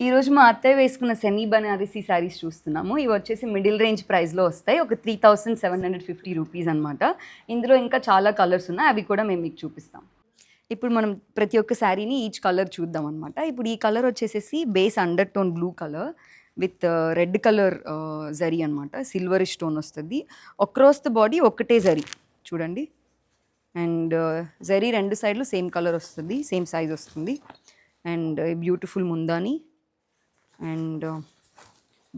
ఈరోజు మా అత్తయ్య వేసుకున్న సెమీ బనారసీ శారీస్ చూస్తున్నాము. ఇవి వచ్చేసి మిడిల్ రేంజ్ ప్రైస్లో వస్తాయి. ఒక 3750 రూపీస్ అనమాట. ఇందులో ఇంకా చాలా కలర్స్ ఉన్నాయి, అవి కూడా మేము మీకు చూపిస్తాం. ఇప్పుడు మనం ప్రతి ఒక్క శారీని ఈచ్ కలర్ చూద్దాం అనమాట. ఇప్పుడు ఈ కలర్ వచ్చేసేసి base under tone blue colour with red colour zari అనమాట. సిల్వర్ స్టోన్ వస్తుంది. అక్రాస్ ద బాడీ ఒకటే జరీ చూడండి. అండ్ జరీ రెండు సైడ్లు సేమ్ కలర్ వస్తుంది, సేమ్ సైజ్ వస్తుంది. అండ్ బ్యూటిఫుల్ ముందాని అండ్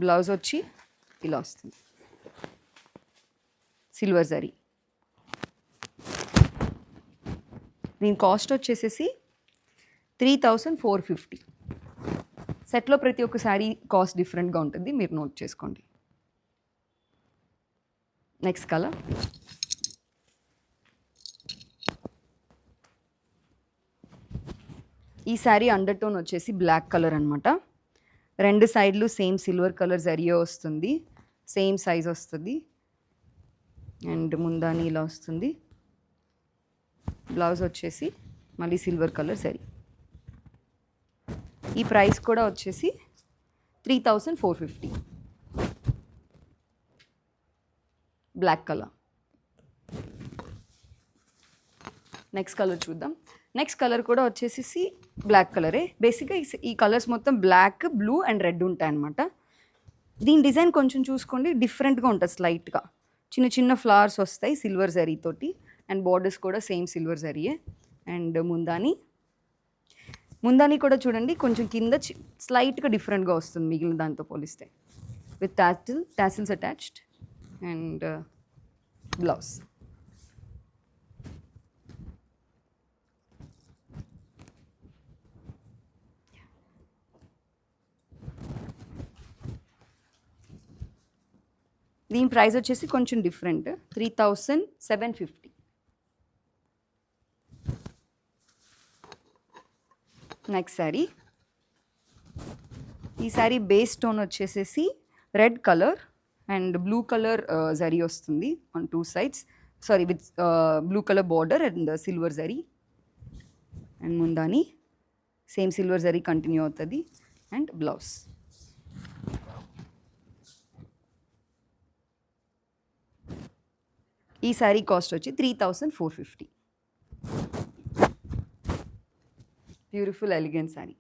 బ్లౌజ్ వచ్చి ఇలా వస్తుంది, సిల్వర్ జరీ. దీని కాస్ట్ వచ్చేసేసి 3450. సెట్లో ప్రతి ఒక్క శారీ కాస్ట్ డిఫరెంట్గా ఉంటుంది, మీరు నోట్ చేసుకోండి. Next colour. ఈ శారీ అండర్ టోన్ వచ్చేసి బ్లాక్ కలర్ అనమాట. రెండు సైడ్లు సేమ్ సిల్వర్ కలర్ జరియో వస్తుంది, సేమ్ సైజ్ వస్తుంది. అండ్ ముందాని ఇలా వస్తుంది. బ్లౌజ్ వచ్చేసి మళ్ళీ సిల్వర్ కలర్ జరీ. ఈ ప్రైస్ కూడా వచ్చేసి 3450. Black colour. నెక్స్ట్ కలర్ చూద్దాం. నెక్స్ట్ కలర్ కూడా వచ్చేసి బ్లాక్ కలరే. బేసిక్గా ఈ కలర్స్ మొత్తం బ్లాక్, బ్లూ అండ్ రెడ్ ఉంటాయి అన్నమాట. దీని డిజైన్ కొంచెం చూసుకోండి, డిఫరెంట్గా ఉంటుంది స్లైట్గా. చిన్న చిన్న ఫ్లవర్స్ వస్తాయి సిల్వర్ జరీతోటి. అండ్ బార్డర్స్ కూడా సేమ్ సిల్వర్ జరీయే. అండ్ ముందాని కూడా చూడండి, కొంచెం కింద స్లైట్గా డిఫరెంట్గా వస్తుంది మిగిలిన దాంతో పోలిస్తే. With tassels attached and blouse. దీని ప్రైస్ వచ్చేసి కొంచెం డిఫరెంట్, 3750. నెక్స్ట్ శారీ. ఈ శారీ బేస్ టోన్ వచ్చేసేసి red colour and blue colour zari వస్తుంది on two sides. Sorry, with blue colour border and silver zari. And ముందాని సేమ్ సిల్వర్ జరీ కంటిన్యూ అవుతుంది. And blouse. ఈ sari cost వచ్చి 3450. Beautiful elegant sari.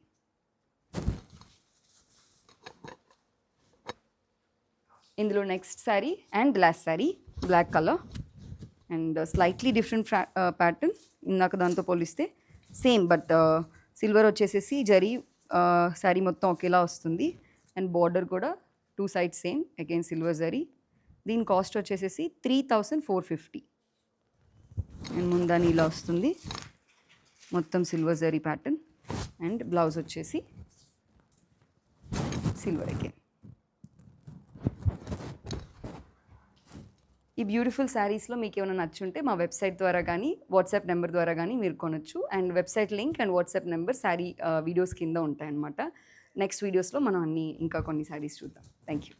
ఇందులో next sari and last sari black colour and slightly different pattern. ఇందాక దాంతో పోలిస్తే same, but silver వచ్చేసేసి జరీ శారీ మొత్తం ఒకేలా వస్తుంది. అండ్ బార్డర్ కూడా two sides same, again silver zari. దీని కాస్ట్ వచ్చేసేసి 3450. అండ్ ముందాని ఇలా వస్తుంది, మొత్తం silver zari pattern. And blouse వచ్చేసి సిల్వర్ అగైన్. ఈ బ్యూటిఫుల్ శారీస్లో మీకు ఏమైనా నచ్చుంటే మా వెబ్సైట్ ద్వారా కానీ వాట్సాప్ నెంబర్ ద్వారా కానీ మీరు కొనొచ్చు. And website link and WhatsApp number sari videos కింద ఉంటాయన్నమాట. నెక్స్ట్ వీడియోస్లో మనం ఇంకా కొన్ని శారీస్ చూద్దాం. Thank you.